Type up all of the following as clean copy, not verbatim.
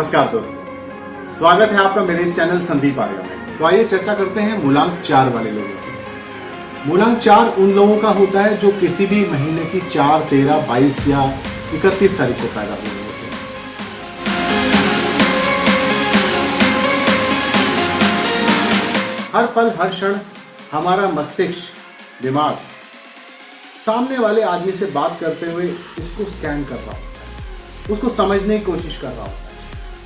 नमस्कार दोस्तों, स्वागत है आपका मेरे इस चैनल संदीप आर्या में। तो आइए चर्चा करते हैं मूलांक 4 वाले लोगों की। मूलांक 4 उन लोगों का होता है जो किसी भी महीने की 4, 13, 22 या 31 तारीख को पैदा हुए होते हैं। हर पल हर क्षण हमारा मस्तिष्क, दिमाग सामने वाले आदमी से बात करते हुए उसको स्कैन कर रहा होता है, उसको समझने की कोशिश कर रहा होता है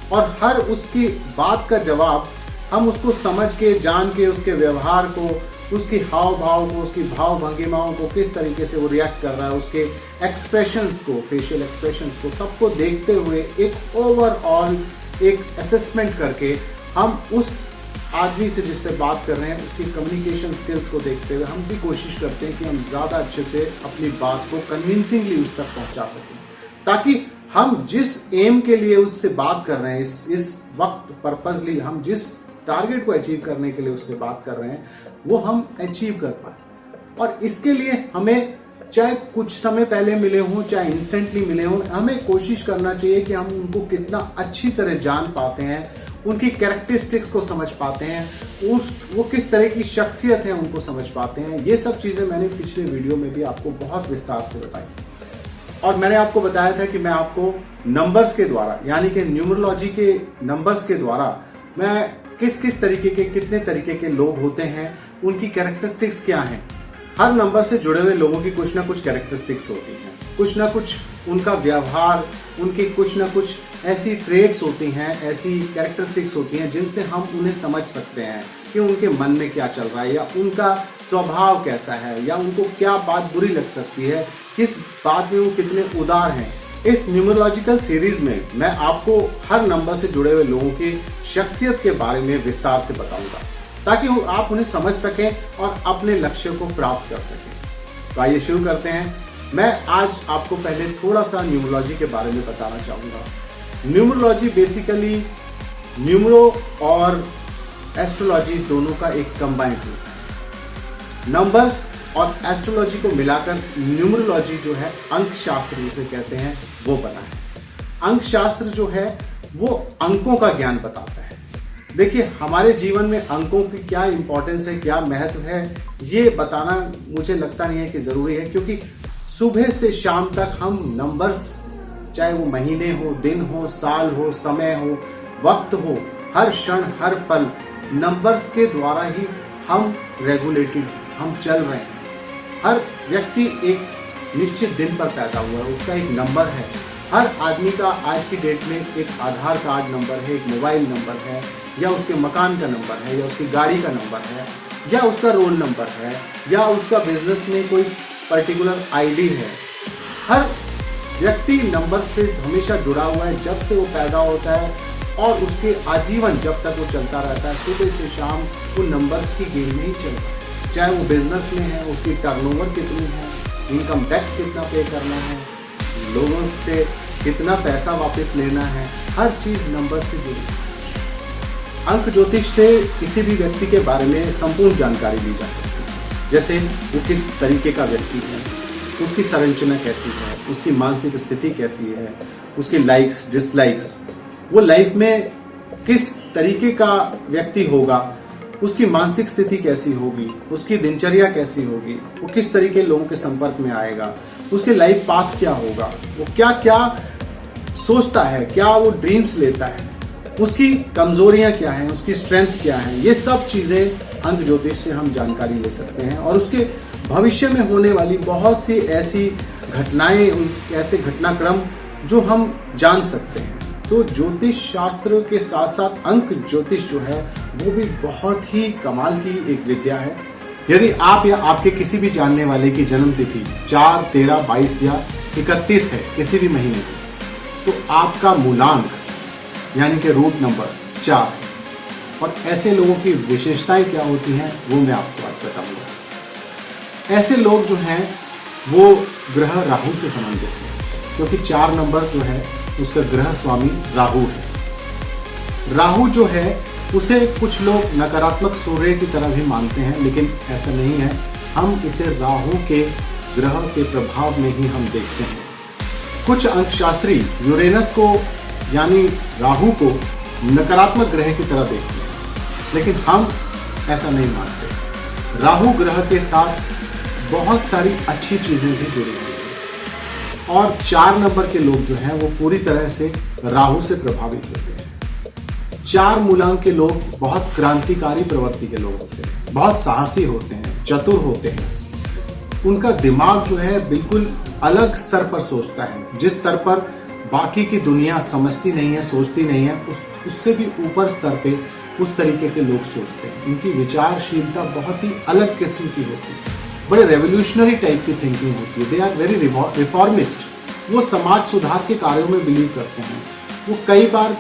और हर उसकी बात का जवाब हम उसको समझ के, जान के, उसके व्यवहार को, उसकी हाव भाव को, उसकी भाव भंगिमाओं को, किस तरीके से वो रिएक्ट कर रहा है, उसके एक्सप्रेशंस को, फेशियल एक्सप्रेशंस को, सबको देखते हुए एक ओवरऑल एक असेसमेंट करके हम उस आदमी से जिससे बात कर रहे हैं उसकी कम्युनिकेशन स्किल्स को देखते हुए हम भी कोशिश करते हैं कि हम ज़्यादा अच्छे से अपनी बात को कन्विंसिंगली उस तक पहुंचा सकें, ताकि हम जिस एम के लिए उससे बात कर रहे हैं, इस वक्त पर्पजली हम जिस टारगेट को अचीव करने के लिए उससे बात कर रहे हैं वो हम अचीव कर पाए। और इसके लिए हमें चाहे कुछ समय पहले मिले हों, चाहे इंस्टेंटली मिले हों, हमें कोशिश करना चाहिए कि हम उनको कितना अच्छी तरह जान पाते हैं, उनकी कैरेक्टरिस्टिक्स को समझ पाते हैं, वो किस तरह की शख्सियत है उनको समझ पाते हैं। ये सब चीजें मैंने पिछले वीडियो में भी आपको बहुत विस्तार से बताई और मैंने आपको बताया था कि मैं आपको नंबर्स के द्वारा, यानी कि न्यूमरोलॉजी के नंबर्स के द्वारा मैं किस किस तरीके के, कितने तरीके के लोग होते हैं, उनकी कैरेक्टरिस्टिक्स क्या हैं। हर नंबर से जुड़े हुए लोगों की कुछ ना कुछ कैरेक्टरिस्टिक्स होती हैं, कुछ ना कुछ उनका व्यवहार, उनकी कुछ ना कुछ ऐसी ट्रेट्स होती हैं, ऐसी कैरेक्टरिस्टिक्स होती हैं जिनसे हम उन्हें समझ सकते हैं कि उनके मन में क्या चल रहा है, या उनका स्वभाव कैसा है, या उनको क्या बात बुरी लग सकती है, किस बात में वो कितने उदार हैं। इस न्यूमरोलॉजिकल सीरीज में मैं आपको हर नंबर से जुड़े हुए लोगों की शख्सियत के बारे में विस्तार से बताऊंगा, ताकि आप उन्हें समझ सकें और अपने लक्ष्य को प्राप्त कर सकें। तो आइए शुरू करते हैं। मैं आज आपको पहले थोड़ा सा न्यूमरोलॉजी के बारे में बताना चाहूंगा। न्यूमरोलॉजी बेसिकली न्यूमरो और एस्ट्रोलॉजी दोनों का एक कंबाइंड रूप है। नंबर्स और एस्ट्रोलॉजी को मिलाकर न्यूमरोलॉजी जो है, अंक शास्त्र जिसे कहते हैं, वो बना है। अंक शास्त्र जो है वो अंकों का ज्ञान बताता है। देखिए, हमारे जीवन में अंकों की क्या इंपॉर्टेंस है, क्या महत्व है, ये बताना मुझे लगता नहीं है कि जरूरी है, क्योंकि सुबह से शाम तक हम नंबर्स, चाहे वो महीने हो, दिन हो, साल हो, समय हो, वक्त हो, हर क्षण हर पल नंबर्स के द्वारा ही हम रेगुलेटेड, हम चल रहे हैं। हर व्यक्ति एक निश्चित दिन पर पैदा हुआ है, उसका एक नंबर है। हर आदमी का आज की डेट में एक आधार कार्ड नंबर है, एक मोबाइल नंबर है, या उसके मकान का नंबर है, या उसकी गाड़ी का नंबर है, या उसका रोल नंबर है, या उसका बिजनेस में कोई पर्टिकुलर आईडी है। हर व्यक्ति नंबर से हमेशा जुड़ा हुआ है, जब से वो पैदा होता है और उसके आजीवन जब तक वो चलता रहता है। सुबह से शाम वो नंबर्स की गेम में ही चलता है। चाहे वो बिजनेस में है, उसकी टर्नओवर कितनी है, इनकम टैक्स कितना पे करना है, लोगों से कितना पैसा वापस लेना है, हर चीज नंबर से जुड़ी है। अंक ज्योतिष से किसी भी व्यक्ति के बारे में संपूर्ण जानकारी ली जा सकती है, जैसे वो किस तरीके का व्यक्ति है, उसकी संरचना कैसी है, उसकी मानसिक स्थिति कैसी है, उसकी लाइक्स डिसलाइक्स, वो लाइफ में किस तरीके का व्यक्ति होगा, उसकी मानसिक स्थिति कैसी होगी, उसकी दिनचर्या कैसी होगी, वो किस तरीके लोगों के संपर्क में आएगा, उसके लाइफ पाथ क्या होगा, वो क्या क्या सोचता है, क्या वो ड्रीम्स लेता है, उसकी कमजोरियां क्या हैं, उसकी स्ट्रेंथ क्या है। ये सब चीजें अंक ज्योतिष से हम जानकारी ले सकते हैं और उसके भविष्य में होने वाली बहुत सी ऐसी घटनाएं, ऐसे घटनाक्रम जो हम जान सकते हैं। तो ज्योतिष शास्त्र के साथ साथ अंक ज्योतिष जो है वो भी बहुत ही कमाल की एक विद्या है। यदि आप या आपके किसी भी जानने वाले की जन्म तिथि 4, 13, 22 या 31 है किसी भी महीने की, तो आपका मूलांक यानी कि रूट नंबर 4 है। और ऐसे लोगों की विशेषताएं क्या होती हैं वो मैं आपको आज बताऊंगा। ऐसे लोग जो हैं वो ग्रह राहु से संबंधित हैं, क्योंकि 4 नंबर जो है उसका ग्रह स्वामी राहु है। राहु जो है उसे कुछ लोग नकारात्मक सूर्य की तरह भी मानते हैं, लेकिन ऐसा नहीं है। हम इसे राहु के ग्रह के प्रभाव में ही हम देखते हैं। कुछ अंकशास्त्री यूरेनस को यानी राहु को नकारात्मक ग्रह की तरह देखते हैं, लेकिन हम ऐसा नहीं मानते। राहु ग्रह के साथ बहुत सारी अच्छी चीजें भी जुड़ी हुई हैं और 4 नंबर के लोग जो हैं वो पूरी तरह से राहु से प्रभावित होते हैं। 4 मूलांक के लोग बहुत क्रांतिकारी प्रवृत्ति के लोग होते हैं, बहुत साहसी होते हैं, चतुर होते हैं। उनका दिमाग जो है बिल्कुल अलग स्तर पर सोचता है, जिस स्तर पर बाकी की दुनिया समझती नहीं है, सोचती नहीं है, उससे भी ऊपर स्तर पे उस तरीके के लोग सोचते हैं। उनकी विचारशीलता बहुत ही अलग किस्म की होती है, बड़े रेवोल्यूशनरी टाइप की थिंकिंग होती है। They are very reformist. वो समाज सुधार के कार्यों में बिलीव करते हैं। वो कई बार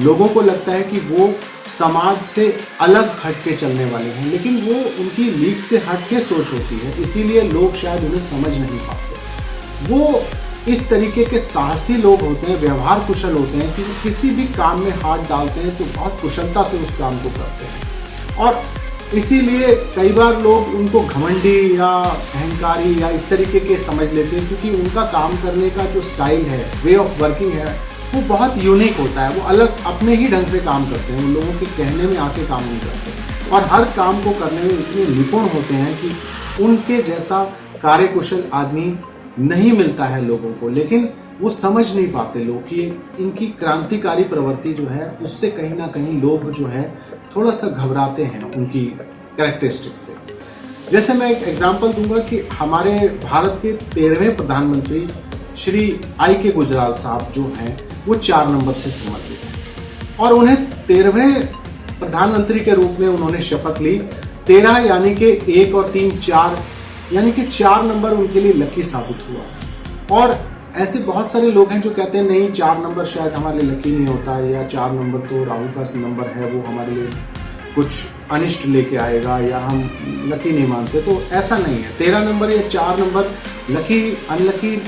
लोगों को लगता है कि वो समाज से अलग हटके चलने वाले हैं, लेकिन वो उनकी लीग से हटके सोच होती है, इसीलिए लोग शायद उन्हें समझ नहीं पाते। वो इस तरीके के साहसी लोग होते हैं, व्यवहार कुशल होते हैं कि वो किसी भी काम में हाथ डालते हैं तो बहुत कुशलता से उस काम को करते हैं। और इसीलिए कई बार लोग उनको घमंडी या अहंकारी या इस तरीके के समझ लेते हैं, क्योंकि उनका काम करने का जो स्टाइल है, वे ऑफ वर्किंग है, वो बहुत यूनिक होता है। वो अलग अपने ही ढंग से काम करते हैं, उन लोगों के कहने में आके काम नहीं करते और हर काम को करने में इतने निपुण होते हैं कि उनके जैसा कार्यकुशल आदमी नहीं मिलता है लोगों को। लेकिन वो समझ नहीं पाते लोग कि इनकी क्रांतिकारी प्रवृत्ति जो है उससे कहीं ना कहीं लोग जो है थोड़ा सा घबराते हैं उनकी कैरेक्टरिस्टिक से। जैसे मैं एक एग्जांपल दूंगा कि हमारे भारत के 13वें प्रधानमंत्री श्री I.K. गुजराल साहब जो हैं वो 4 नंबर से संबंधित हैं और उन्हें 13वें प्रधानमंत्री के रूप में उन्होंने शपथ ली। 13 यानी कि 1 और 3 4 यानी कि 4 नंबर उनके लिए लकी साबित हुआ। और ऐसे बहुत सारे लोग हैं जो कहते हैं नहीं 4 नंबर शायद हमारे लिए लकी नहीं होता है, या 4 नंबर तो राहु का नंबर है, वो हमारे लिए कुछ अनिष्ट लेके आएगा, या हम लकी नहीं मानते। तो ऐसा नहीं है। 13 नंबर या 4 नंबर लकी अनलकी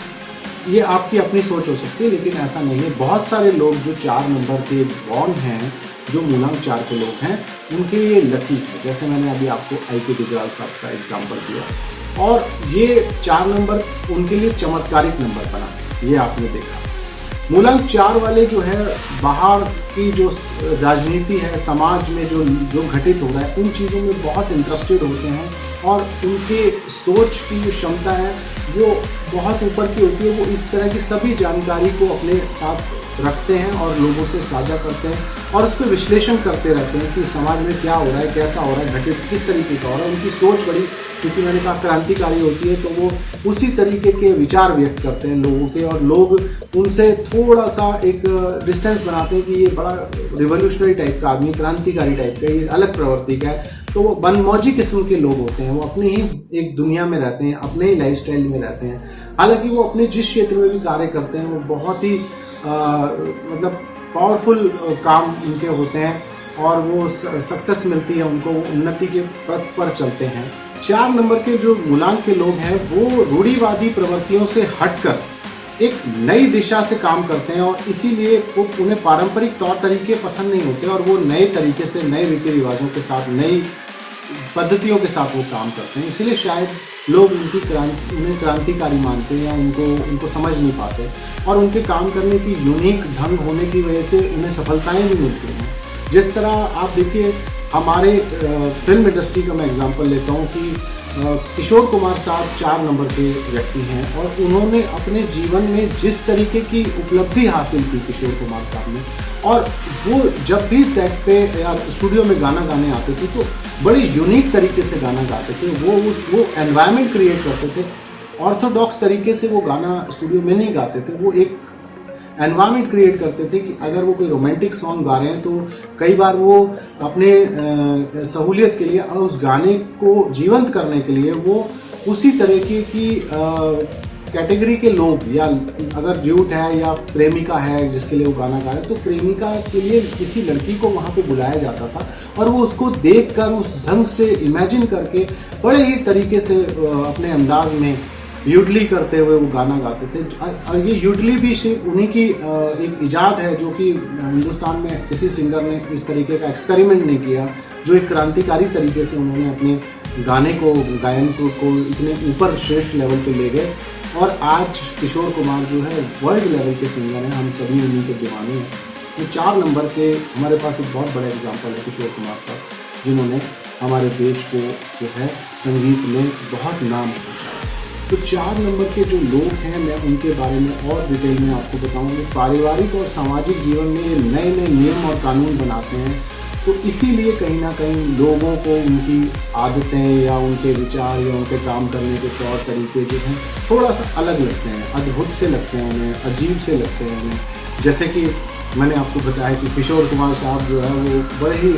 ये आपकी अपनी सोच हो सकती है, लेकिन ऐसा नहीं है। बहुत सारे लोग जो 4 नंबर के बॉर्न हैं, जो मूलांक 4 के लोग हैं, उनके लिए लकी है। जैसे मैंने अभी आपको I.K. गुजराल साहब का एग्जाम्पल दिया और ये 4 नंबर उनके लिए चमत्कारिक नंबर बना, ये आपने देखा। मूलांक 4 वाले जो है बाहर की जो राजनीति है, समाज में जो घटित हो रहा है, उन चीज़ों में बहुत इंटरेस्टेड होते हैं और उनके सोच की जो क्षमता है वो बहुत ऊपर की होती है। वो इस तरह की सभी जानकारी को अपने साथ रखते हैं और लोगों से साझा करते हैं और उस पर विश्लेषण करते रहते हैं कि समाज में क्या हो रहा है, कैसा हो रहा है, घटित किस तरीके का हो रहा है। उनकी सोच बड़ी, क्योंकि मैंने कहा क्रांतिकारी होती है, तो वो उसी तरीके के विचार व्यक्त करते हैं लोगों के और लोग उनसे थोड़ा सा एक डिस्टेंस बनाते हैं कि ये बड़ा रिवोल्यूशनरी टाइप का आदमी, क्रांतिकारी टाइप का, ये अलग प्रवृत्ति का है। तो वो बनमौजी किस्म के लोग होते हैं, वो अपनी ही एक दुनिया में रहते हैं, अपने ही लाइफस्टाइल में रहते हैं। हालांकि वो अपने जिस क्षेत्र में भी कार्य करते हैं वो बहुत ही मतलब पावरफुल काम उनके होते हैं और वो सक्सेस मिलती है उनको, उन्नति के पथ पर चलते हैं। 4 नंबर के जो मूलांक के लोग हैं वो रूढ़िवादी प्रवृत्तियों से हटकर एक नई दिशा से काम करते हैं और इसीलिए उन्हें पारंपरिक तौर तरीके पसंद नहीं होते और वो नए तरीके से, नए रीति रिवाजों के साथ, नई पद्धतियों के साथ वो काम करते हैं। इसीलिए शायद लोग उन्हें क्रांतिकारी मानते हैं या उनको समझ नहीं पाते और उनके काम करने की यूनिक ढंग होने की वजह से उन्हें सफलताएं भी मिलती हैं। जिस तरह आप देखिए हमारे फिल्म इंडस्ट्री का मैं एग्जांपल लेता हूँ कि किशोर कुमार साहब 4 नंबर के व्यक्ति हैं और उन्होंने अपने जीवन में जिस तरीके की उपलब्धि हासिल की किशोर कुमार साहब ने, और वो जब भी सेट पे या स्टूडियो में गाना गाने आते थे तो बड़ी यूनिक तरीके से गाना गाते थे। वो एनवायरनमेंट क्रिएट करते थे। ऑर्थोडॉक्स तरीके से वो गाना स्टूडियो में नहीं गाते थे, वो एक एनवायरनमेंट क्रिएट करते थे कि अगर वो कोई रोमांटिक सॉन्ग गा रहे हैं तो कई बार वो अपने सहूलियत के लिए उस गाने को जीवंत करने के लिए वो उसी तरीके की कैटेगरी के लोग, या अगर ड्यूट है या प्रेमिका है जिसके लिए वो गाना गा रहे हैं, तो प्रेमिका के लिए किसी लड़की को वहाँ पे बुलाया जाता था और वो उसको देखकर उस ढंग से इमेजिन करके बड़े ही तरीके से अपने अंदाज में यूडली करते हुए वो गाना गाते थे। और ये यूडली भी सिर्फ उन्हीं की एक इजाद है, जो कि हिंदुस्तान में किसी सिंगर ने इस तरीके का एक्सपेरिमेंट नहीं किया, जो एक क्रांतिकारी तरीके से उन्होंने अपने गाने को, गायन को इतने ऊपर श्रेष्ठ लेवल पे ले गए और आज किशोर कुमार जो है वर्ल्ड लेवल के सिंगर हैं, हम सभी उन्हीं के दीवाने हैं। तो 4 नंबर के हमारे पास एक बहुत बड़ा एग्जाम्पल है किशोर कुमार साहब, जिन्होंने हमारे देश को जो है संगीत में बहुत नाम पहुँचाया। तो 4 नंबर के जो लोग हैं, मैं उनके बारे में और डिटेल में आपको बताऊंगा। पारिवारिक और सामाजिक जीवन में ये नए नए नियम और कानून बनाते हैं, तो इसीलिए कहीं ना कहीं लोगों को उनकी आदतें या उनके विचार या उनके काम करने के तौर तरीके जो हैं थोड़ा सा अलग लगते हैं, अद्भुत से लगते हैं उन्हें, अजीब से लगते हैं उन्हें। जैसे कि मैंने आपको बताया कि किशोर कुमार साहब जो है वो बड़े ही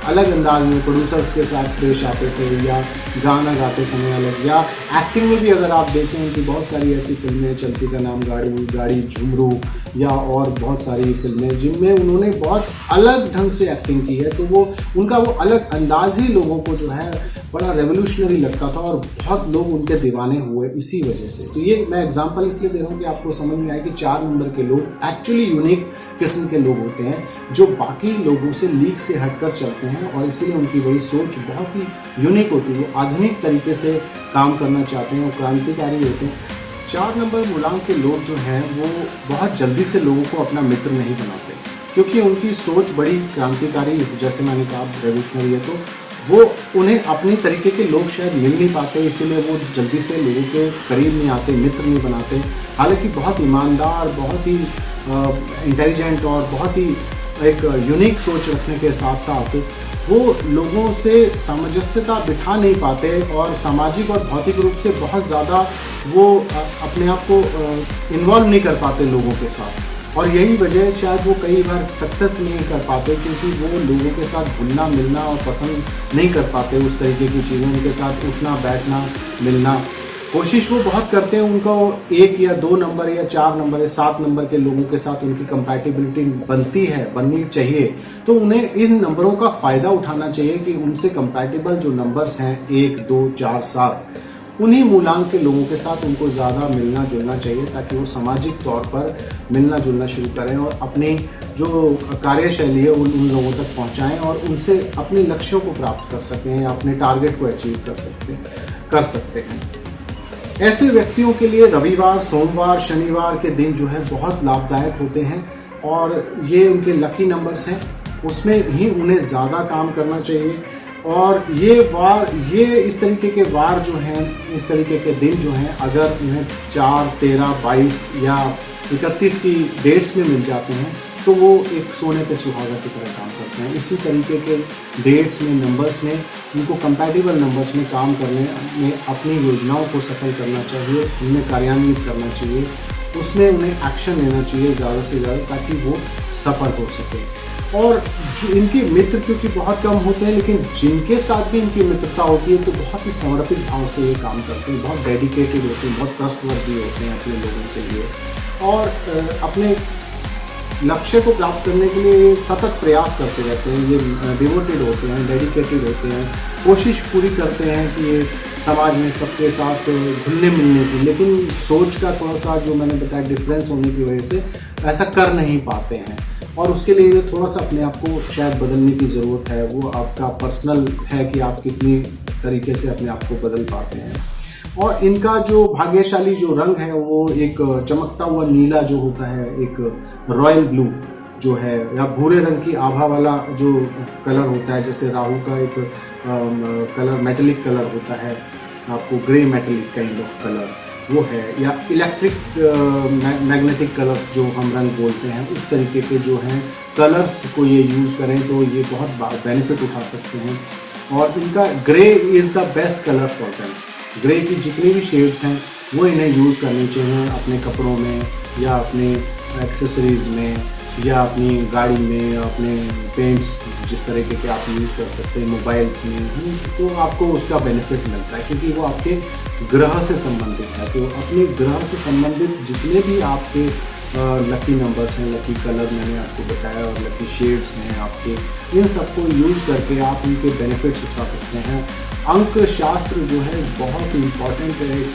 अलग अंदाज में प्रोड्यूसर्स के साथ पेश आते थे, या गाना गाते समय अलग, या एक्टिंग में भी अगर आप देखें उनकी बहुत सारी ऐसी फिल्में, चलती का नाम गाड़ी, झुमरू, या और बहुत सारी फिल्में जिनमें उन्होंने बहुत अलग ढंग से एक्टिंग की है। तो वो उनका वो अलग अंदाज ही लोगों को जो है बड़ा रेवोल्यूशनरी लगता था और बहुत लोग उनके दीवाने हुए इसी वजह से। तो ये मैं एग्जांपल इसलिए दे रहा हूँ कि आपको समझ में आए कि 4 नंबर के लोग एक्चुअली यूनिक किस्म के लोग होते हैं, जो बाकी लोगों से लीक से हटकर चलते हैं, और इसीलिए उनकी वही सोच बहुत ही यूनिक होती है। वो आधुनिक तरीके से काम करना चाहते हैं और क्रांतिकारी होते हैं। 4 नंबर मूलांक के लोग जो हैं वो बहुत जल्दी से लोगों को अपना मित्र नहीं बनाते, क्योंकि उनकी सोच बड़ी क्रांतिकारी, जैसे मैंने कहा, रेवोल्यूशनरी है। तो वो उन्हें अपनी तरीके के लोग शायद मिल नहीं पाते, इसीलिए वो जल्दी से लोगों के करीब नहीं आते, मित्र नहीं बनाते। हालांकि बहुत ईमानदार, बहुत ही इंटेलिजेंट और बहुत ही एक यूनिक सोच रखने के साथ साथ वो लोगों से सामंजस्यता बिठा नहीं पाते, और सामाजिक और भौतिक रूप से बहुत ज़्यादा वो अपने आप को इन्वॉल्व नहीं कर पाते लोगों के साथ। और यही वजह शायद वो कई बार सक्सेस नहीं कर पाते, क्योंकि वो लोगों के साथ घुलना मिलना और पसंद नहीं कर पाते उस तरीके की चीज़ों, उनके साथ उठना बैठना मिलना। कोशिश वो बहुत करते हैं, उनको 1 या 2 नंबर या 4 नंबर या 7 नंबर के लोगों के साथ उनकी कंपैटिबिलिटी बनती है, बननी चाहिए। तो उन्हें इन नंबरों का फ़ायदा उठाना चाहिए कि उनसे कंपैटिबल जो नंबर्स हैं 1, 2, 4, 7, उन्हीं मूलांक के लोगों के साथ उनको ज़्यादा मिलना जुलना चाहिए, ताकि वो सामाजिक तौर पर मिलना जुलना शुरू करें और अपनी जो कार्यशैली है उन लोगों तक पहुंचाएं और उनसे अपने लक्ष्यों को प्राप्त कर सकें या अपने टारगेट को अचीव कर सकते हैं। ऐसे व्यक्तियों के लिए रविवार, सोमवार, शनिवार के दिन जो है बहुत लाभदायक होते हैं, और ये उनके लकी नंबर्स हैं, उसमें ही उन्हें ज़्यादा काम करना चाहिए। और ये इस तरीके के वार जो हैं, इस तरीके के दिन जो हैं, अगर उन्हें 4, 13, 22 या 31 की डेट्स में मिल जाते हैं तो वो एक सोने पे सुहागा की तरह काम करते हैं। इसी तरीके के डेट्स में, नंबर्स में, उनको कंपैटिबल नंबर्स में काम करने में अपनी योजनाओं को सफल करना चाहिए, उन्हें कार्यान्वित करना चाहिए, उसमें उन्हें एक्शन लेना चाहिए ज़्यादा से ज़्यादा, ताकि वो सफल हो सके। और जो इनके मित्र क्योंकि बहुत कम होते हैं, लेकिन जिनके साथ भी इनकी मित्रता होती है तो बहुत ही समर्पित भाव से ये काम करते हैं, बहुत डेडिकेटेड होते हैं, बहुत ट्रस्टवर्दी होते हैं अपने लोगों के लिए, और अपने लक्ष्य को प्राप्त करने के लिए सतत प्रयास करते रहते हैं। ये डिवोटेड होते हैं, डेडिकेटेड होते हैं, कोशिश पूरी करते हैं कि ये समाज में सबके साथ घुलने मिलने की, लेकिन सोच का थोड़ा सा जो मैंने बताया डिफरेंस होने की वजह से ऐसा कर नहीं पाते हैं, और उसके लिए थोड़ा सा अपने आप को शायद बदलने की ज़रूरत है। वो आपका पर्सनल है कि आप कितनी तरीके से अपने आप को बदल पाते हैं। और इनका जो भाग्यशाली जो रंग है वो एक चमकता हुआ नीला जो होता है, एक रॉयल ब्लू जो है, या भूरे रंग की आभा वाला जो कलर होता है, जैसे राहु का एक कलर मेटेलिक कलर होता है, आपको grey metallic kind of colour वो है, या इलेक्ट्रिक मैग्नेटिक कलर्स जो हम रंग बोलते हैं, उस तरीके के जो हैं कलर्स को ये यूज़ करें तो ये बहुत बेनिफिट उठा सकते हैं। और इनका grey is the best colour for them. Grey की जितनी भी शेड्स हैं वो इन्हें यूज़ करनी चाहिए अपने कपड़ों में, या अपने एक्सेसरीज़ में, या अपनी गाड़ी में, अपने पेंट्स जिस तरीके के आप यूज़ कर सकते हैं, मोबाइल्स में, तो आपको उसका बेनिफिट मिलता है, क्योंकि वो आपके ग्रह से संबंधित है। तो अपने ग्रह से संबंधित जितने भी आपके लकी नंबर्स हैं, लकी कलर मैंने आपको बताया, और लकी शेड्स हैं आपके, इन सबको यूज़ करके आप उनके बेनिफिट्स उठा सकते हैं। अंक शास्त्र जो है बहुत इम्पॉर्टेंट एक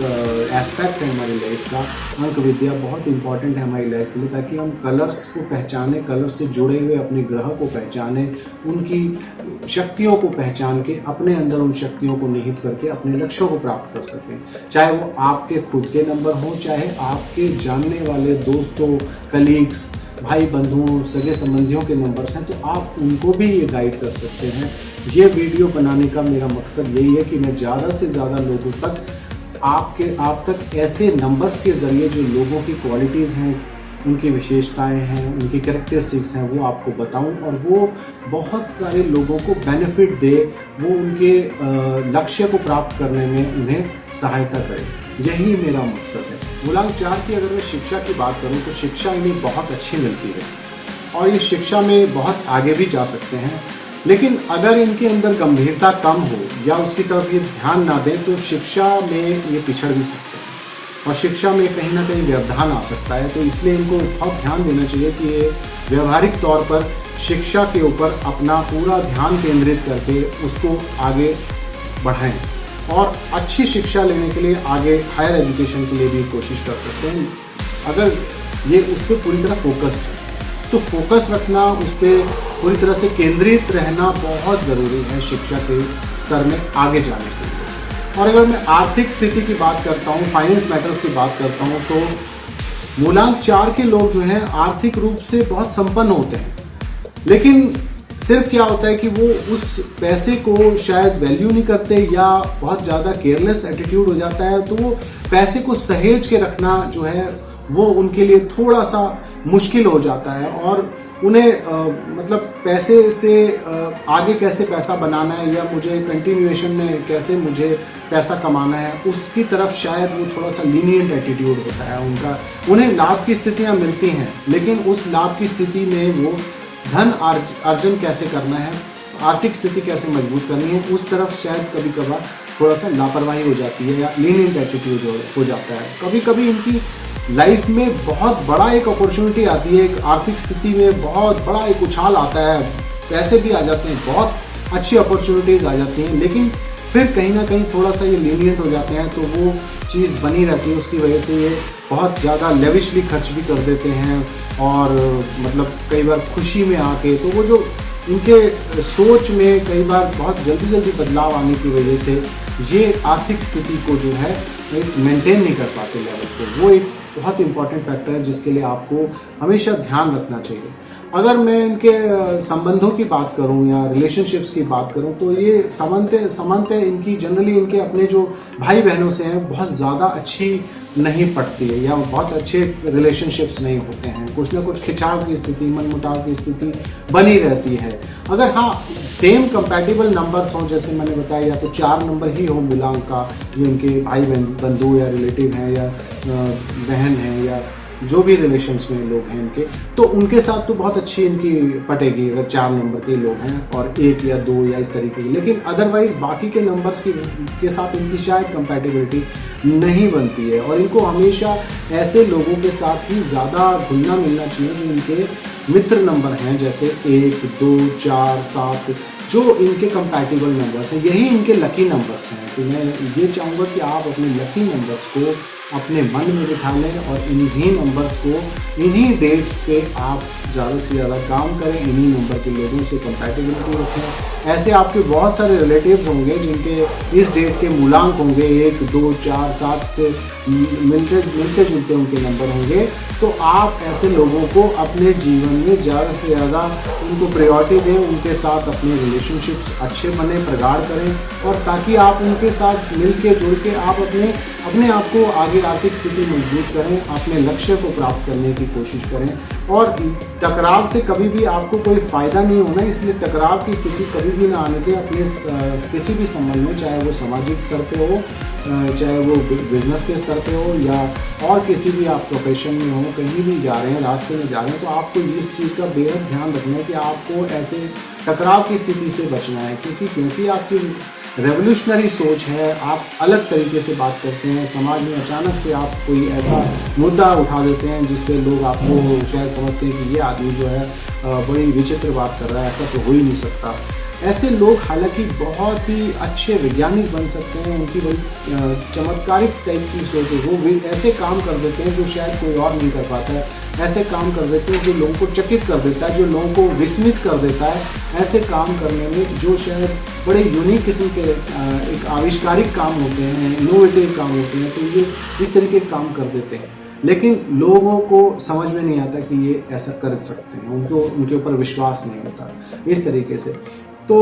एस्पेक्ट है हमारी लाइफ का। अंक विद्या बहुत इम्पॉर्टेंट है हमारी लाइफ के लिए, ताकि हम कलर्स को पहचाने, कलर्स से जुड़े हुए अपने ग्रह को पहचाने, उनकी शक्तियों को पहचान के अपने अंदर उन शक्तियों को निहित करके अपने लक्ष्यों को प्राप्त कर सकें। चाहे वो आपके खुद के नंबर हों, चाहे आपके जानने वाले दोस्तों, कलीग्स, भाई बंधुओं, सगे संबंधियों के नंबर्स हैं, तो आप उनको भी ये गाइड कर सकते हैं। ये वीडियो बनाने का मेरा मकसद यही है कि मैं ज़्यादा से ज़्यादा लोगों तक आप तक ऐसे नंबर्स के ज़रिए जो लोगों की क्वालिटीज़ हैं, उनकी विशेषताएं हैं, उनकी कैरेक्टरिस्टिक्स हैं, वो आपको बताऊं और वो बहुत सारे लोगों को बेनिफिट दे, वो उनके लक्ष्य को प्राप्त करने में उन्हें सहायता करे। यही मेरा मकसद है। मूलांक 4 की अगर मैं शिक्षा की बात करूं तो शिक्षा इन्हें बहुत अच्छी मिलती है और इस शिक्षा में बहुत आगे भी जा सकते हैं, लेकिन अगर इनके अंदर गंभीरता कम हो या उसकी तरफ ये ध्यान ना दें तो शिक्षा में ये पिछड़ भी सकते हैं और शिक्षा में कहीं ना कहीं व्यवधान आ सकता है। तो इसलिए इनको बहुत ध्यान देना चाहिए कि ये व्यवहारिक तौर पर शिक्षा के ऊपर अपना पूरा ध्यान केंद्रित करके उसको आगे बढ़ाएं और अच्छी शिक्षा लेने के लिए आगे हायर एजुकेशन के लिए भी कोशिश कर सकते हैं। अगर ये उस पर पूरी तरह फोकस्ड है तो फोकस रखना, उस पर पूरी तरह से केंद्रित रहना बहुत ज़रूरी है शिक्षा के स्तर में आगे जाने के लिए। और अगर मैं आर्थिक स्थिति की बात करता हूँ, फाइनेंस मैटर्स की बात करता हूँ, तो मूलांक 4 के लोग जो हैं आर्थिक रूप से बहुत संपन्न होते हैं, लेकिन सिर्फ क्या होता है कि वो उस पैसे को शायद वैल्यू नहीं करते या बहुत ज़्यादा केयरलेस एटीट्यूड हो जाता है, तो वो पैसे को सहेज के रखना जो है वो उनके लिए थोड़ा सा मुश्किल हो जाता है और उन्हें मतलब पैसे से आगे कैसे पैसा बनाना है या मुझे कंटिन्यूएशन में कैसे मुझे पैसा कमाना है, उसकी तरफ शायद वो थोड़ा सा लीनियंट एटीट्यूड होता है उनका। उन्हें लाभ की स्थितियाँ मिलती हैं, लेकिन उस लाभ की स्थिति में वो धन अर्जन कैसे करना है, आर्थिक स्थिति कैसे मजबूत करनी है, उस तरफ शायद कभी कभार थोड़ा सा लापरवाही हो जाती है या लीनियंट एटीट्यूड हो जाता है। कभी कभी इनकी लाइफ में बहुत बड़ा एक अपॉर्चुनिटी आती है, एक आर्थिक स्थिति में बहुत बड़ा एक उछाल आता है, पैसे भी आ जाते हैं, बहुत अच्छी अपॉर्चुनिटीज़ आ जाती हैं, लेकिन फिर कहीं ना कहीं थोड़ा सा ये लीनियंट हो जाते हैं, तो वो चीज़ बनी रहती है। उसकी वजह से ये बहुत ज़्यादा लेविशली खर्च भी कर देते हैं और मतलब कई बार खुशी में आके, तो वो जो इनके सोच में कई बार बहुत जल्दी जल्दी बदलाव आने की वजह से ये आर्थिक स्थिति को जो है एक मेंटेन नहीं कर पाते लेवल को। वो एक बहुत इंपॉर्टेंट फैक्टर है जिसके लिए आपको हमेशा ध्यान रखना चाहिए। अगर मैं इनके संबंधों की बात करूं या रिलेशनशिप्स की बात करूं तो ये समानता इनकी जनरली इनके अपने जो भाई बहनों से हैं बहुत ज़्यादा अच्छी नहीं पड़ती है या बहुत अच्छे रिलेशनशिप्स नहीं होते हैं। कुछ ना कुछ खिंचाव की स्थिति, मनमुटाव की स्थिति बनी रहती है। अगर हाँ सेम कंपैटिबल नंबर्स हों, जैसे मैंने बताया, या तो 4 नंबर ही हो मूलांक का, जो इनके भाई बंधु या रिलेटिव हैं या बहन हैं या जो भी रिलेशंस में लोग हैं इनके, तो उनके साथ तो बहुत अच्छी इनकी पटेगी अगर 4 नंबर के लोग हैं और 1 या 2 या इस तरीके की। लेकिन अदरवाइज बाकी के नंबर्स के साथ इनकी शायद कंपैटिबिलिटी नहीं बनती है और इनको हमेशा ऐसे लोगों के साथ ही ज़्यादा घुलना मिलना चाहिए जो इनके मित्र नंबर हैं, जैसे 1, 2, 4, 7, जो इनके कंपैटिबल नंबर्स हैं, यही इनके लकी नंबर्स हैं। तो मैं ये चाहूँगा कि आप अपने लकी नंबर्स को अपने मन में बिठा लें और इन्हीं नंबर्स को, इन्हीं डेट्स पे आप ज़्यादा से ज़्यादा काम करें, इन्हीं नंबर के लोगों से कंपैटिबिलिटी रखें। ऐसे आपके बहुत सारे रिलेटिव्स होंगे जिनके इस डेट के मूलांक होंगे 1, 2, 4, 7 से मिलते जुलते उनके नंबर होंगे, तो आप ऐसे लोगों को अपने जीवन में ज़्यादा से ज़्यादा उनको प्रायोरिटी दें, उनके साथ अपने रिलेशनशिप्स अच्छे बने, प्रगाढ़ करें, और ताकि आप उनके साथ मिल के जुड़ के आप अपने आप को आगे आर्थिक स्थिति मजबूत करें, अपने लक्ष्य को प्राप्त करने की कोशिश करें। और टकराव से कभी भी आपको कोई फ़ायदा नहीं होना, इसलिए टकराव की स्थिति कभी भी ना आने दें अपने किसी भी संबंध में, चाहे वो सामाजिक स्तर पे हो, चाहे वो बिजनेस के स्तर पे हो या और किसी भी आप प्रोफेशन में हो, कहीं भी जा रहे हैं, रास्ते में जा रहे हैं, तो आपको इस चीज़ का बेहद ध्यान रखना है कि आपको ऐसे टकराव की स्थिति से बचना है, क्योंकि आपकी रेवोल्यूशनरी सोच है, आप अलग तरीके से बात करते हैं, समाज में अचानक से आप कोई ऐसा मुद्दा उठा देते हैं जिससे लोग आपको शायद समझते हैं कि ये आदमी जो है बड़ी विचित्र बात कर रहा है, ऐसा तो हो ही नहीं सकता। ऐसे लोग हालांकि बहुत ही अच्छे वैज्ञानिक बन सकते हैं, उनकी बड़ी चमत्कारिक टाइप की सोच है, वो भी ऐसे काम कर देते हैं जो शायद कोई और नहीं कर पाता है, ऐसे काम कर देते हैं जो लोगों को चकित कर देता है, जो लोगों को विस्मित कर देता है, ऐसे काम करने में जो शायद बड़े यूनिक किस्म के एक आविष्कारिक काम होते हैं, इनोवेटिव काम होते हैं, तो ये इस तरीके के काम कर देते हैं। लेकिन लोगों को समझ में नहीं आता कि ये ऐसा कर सकते हैं, उनको उनके ऊपर विश्वास नहीं होता इस तरीके से। तो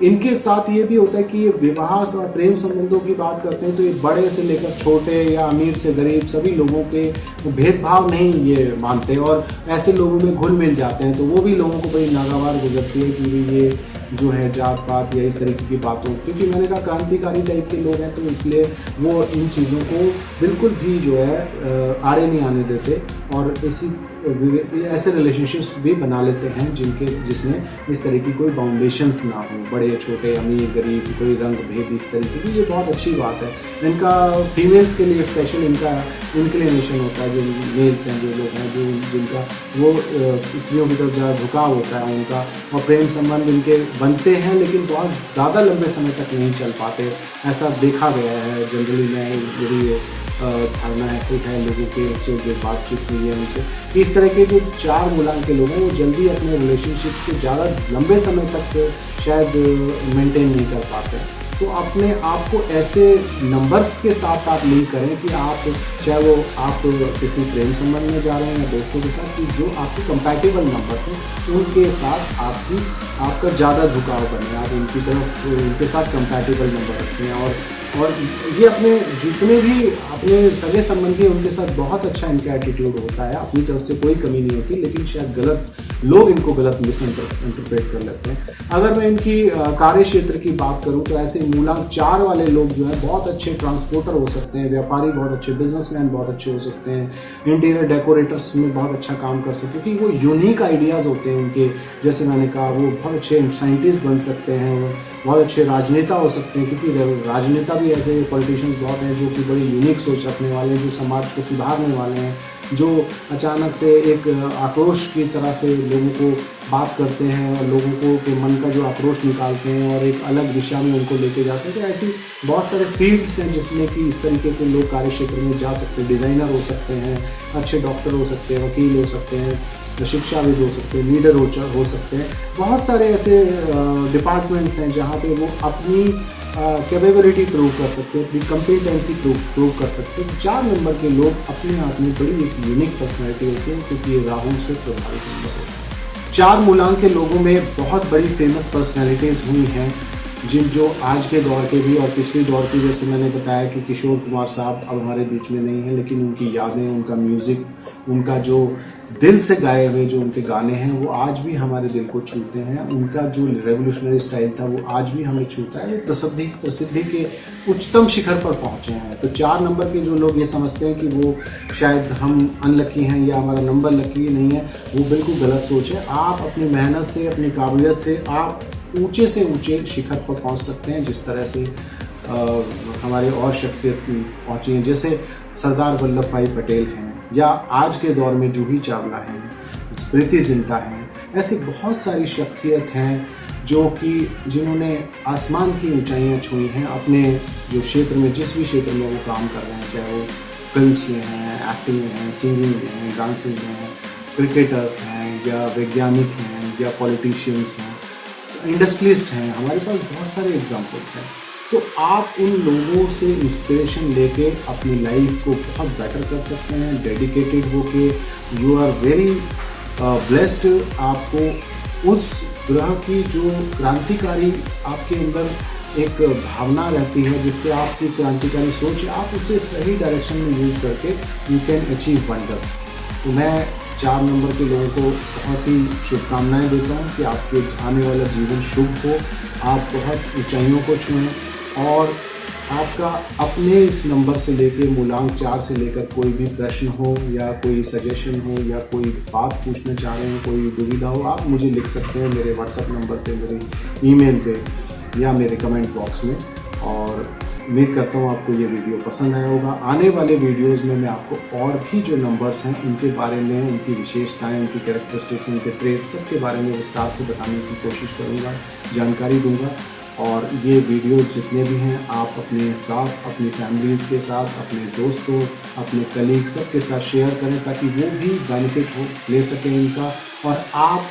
इनके साथ ये भी होता है कि ये विवाह और प्रेम संबंधों की बात करते हैं तो ये बड़े से लेकर छोटे या अमीर से गरीब सभी लोगों के भेदभाव नहीं ये मानते और ऐसे लोगों में घुल मिल जाते हैं। तो वो भी लोगों को बड़ी नागवार गुजरती है कि ये जो है जात पात या इस तरीके की बातों, क्योंकि मैंने कहा क्रांतिकारी टाइप के लोग हैं तो इसलिए वो इन चीज़ों को बिल्कुल भी जो है आड़े नहीं आने देते और ऐसे रिलेशनशिप्स भी बना लेते हैं जिसमें इस तरह की कोई बाउंडेशंस ना हो, बड़े छोटे अमीर गरीब कोई रंग भेद इस तरीके की, ये बहुत अच्छी बात है। इनका फीमेल्स के लिए स्पेशल इनका इंक्लिनेशन होता है, जो मेल्स हैं जो लोग हैं जो जिनका वो स्त्रियों की तरफ ज़्यादा झुकाव होता है उनका, और प्रेम संबंध इनके बनते हैं लेकिन बहुत ज़्यादा लंबे समय तक नहीं चल पाते, ऐसा देखा गया है। जनरली मैं मेरी धारणा ऐसे है लोगों के से जो बातचीत हुई है उनसे, इस तरह के जो 4 मूलांक के लोग हैं वो जल्दी अपने रिलेशनशिप्स को ज़्यादा लंबे समय तक शायद मेंटेन नहीं कर पाते। तो अपने आप को ऐसे नंबर्स के साथ आप लिंक करें कि आप चाहे वो आप किसी प्रेम संबंध में जा रहे हैं या दोस्तों के साथ, कि जो आपके कंपैटिबल नंबर्स हैं उनके साथ आपका ज़्यादा झुकाव बने, आप उनकी तरफ उनके साथ कंपैटिबल नंबर रखते हैं और ये अपने जितने भी अपने सगे संबंधी उनके साथ बहुत अच्छा इनका एटीट्यूड होता है, अपनी तरफ से कोई कमी नहीं होती, लेकिन शायद गलत लोग इनको गलत मिस इंटरप्रेट कर लेते हैं। अगर मैं इनकी कार्य क्षेत्र की बात करूं तो ऐसे मूलांक 4 वाले लोग जो है बहुत अच्छे ट्रांसपोर्टर हो सकते हैं, व्यापारी बहुत अच्छे, बिजनेसमैन बहुत अच्छे हो सकते हैं, इंटीरियर डेकोरेटर्स में बहुत अच्छा काम कर सकते हैं क्योंकि वो यूनिक आइडियाज होते हैं उनके, जैसे मैंने कहा वो बहुत अच्छे साइंटिस्ट बन सकते हैं, वो बहुत अच्छे राजनेता हो सकते हैं क्योंकि राजनेता भी ऐसे पॉलिटिशियंस बहुत हैं जो कि बड़ी यूनिक सोच रखने वाले हैं, जो समाज को सुधारने वाले हैं, जो अचानक से एक आक्रोश की तरह से लोगों को बात करते हैं और लोगों को के मन का जो आक्रोश निकालते हैं और एक अलग दिशा में उनको लेके जाते हैं। तो ऐसी बहुत सारे फील्ड्स हैं जिसमें कि इस तरीके के लोग कार्य क्षेत्र में जा सकते हैं, डिज़ाइनर हो सकते हैं, अच्छे डॉक्टर हो सकते हैं, वकील हो सकते हैं, शिक्षाविद हो सकते हैं, लीडर हो सकते हैं। बहुत सारे ऐसे डिपार्टमेंट्स हैं जहाँ पे वो अपनी कैपेबिलिटी प्रूव कर सकते हैं, अपनी कम्पिटेंसी प्रूव कर सकते हैं। 4 नंबर के लोग अपने आप में बड़ी एक यूनिक पर्सनैलिटी होती है क्योंकि ये राहु से प्रभावित नंबर होता है। 4 मूलांक के लोगों में बहुत बड़ी फेमस पर्सनैलिटीज़ हुई हैं जो आज के दौर के भी और पिछले दौर की, जैसे मैंने बताया कि किशोर कुमार साहब अब हमारे बीच में नहीं हैं, लेकिन उनकी यादें, उनका म्यूज़िक, उनका जो दिल से गाए हुए जो उनके गाने हैं वो आज भी हमारे दिल को छूते हैं। उनका जो रेवोल्यूशनरी स्टाइल था वो आज भी हमें छूता है। वो प्रसिद्धि के उच्चतम शिखर पर पहुंचे हैं। तो 4 नंबर के जो लोग ये समझते हैं कि वो शायद हम अनलकी हैं या हमारा नंबर लकी नहीं है, वो बिल्कुल गलत सोच है। आप अपनी मेहनत से, अपनी काबिलियत से आप ऊंचे से ऊंचे शिखर पर पहुंच सकते हैं, जिस तरह से हमारे और शख्सियत पहुंची हैं, जैसे सरदार वल्लभ भाई पटेल हैं या आज के दौर में जूही चावला हैं, स्मृति जिंटा हैं। ऐसी बहुत सारी शख्सियत हैं जो कि जिन्होंने आसमान की ऊंचाइयां छुई हैं अपने जो क्षेत्र में, जिस भी क्षेत्र में वो काम कर रहे हैं, चाहे वो फिल्म्स में हैं, एक्टिंग में हैं, सिंगिंग में हैं, डांसिंग में हैं, क्रिकेटर्स हैं या वैज्ञानिक हैं या पॉलिटिशियंस हैं, इंडस्ट्रियलिस्ट हैं। हमारे पास बहुत सारे एग्जाम्पल्स हैं। तो आप उन लोगों से इंस्पिरेशन लेके अपनी लाइफ को बहुत बेटर कर सकते हैं, डेडिकेटेड होके। You are very blessed. आपको उस ग्रह की जो क्रांतिकारी आपके अंदर एक भावना रहती है, जिससे आपकी क्रांतिकारी सोच, आप उसे सही डायरेक्शन में यूज़ करके यू कैन अचीव वंडर्स। तो मैं 4 नंबर के लोगों को बहुत ही शुभकामनाएं देता हूँ कि आपके आने वाला जीवन शुभ हो, आप बहुत ऊंचाइयों को छुएं और आपका अपने इस नंबर से लेके मूलांक 4 से लेकर कोई भी प्रश्न हो या कोई सजेशन हो या कोई बात पूछना चाह रहे हैं, कोई दुविधा हो, आप मुझे लिख सकते हैं मेरे व्हाट्सएप नंबर पे, मेरे ईमेल पे या मेरे कमेंट बॉक्स में। और उम्मीद करता हूँ आपको ये वीडियो पसंद आया होगा। आने वाले वीडियोस में मैं आपको और भी जो नंबर्स हैं उनके बारे में, उनकी विशेषताएं, उनकी कैरेक्टरिस्टिक्स, उनके ट्रेड सबके बारे में विस्तार से बताने की कोशिश करूँगा, जानकारी दूंगा। और ये वीडियो जितने भी हैं आप अपने साथ, अपनी फैमिलीज़ के साथ, अपने दोस्तों, अपने कलीग सबके साथ शेयर करें ताकि वो भी बेनिफिट हो ले सकें इनका, और आप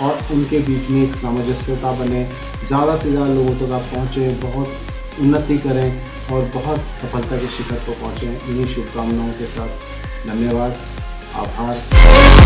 और उनके बीच में एक सामंजस्यता बने, ज़्यादा से ज़्यादा लोगों तक आप पहुँचें, बहुत उन्नति करें और बहुत सफलता के शिखर पर पहुँचें। इन्हीं शुभकामनाओं के साथ धन्यवाद, आभार।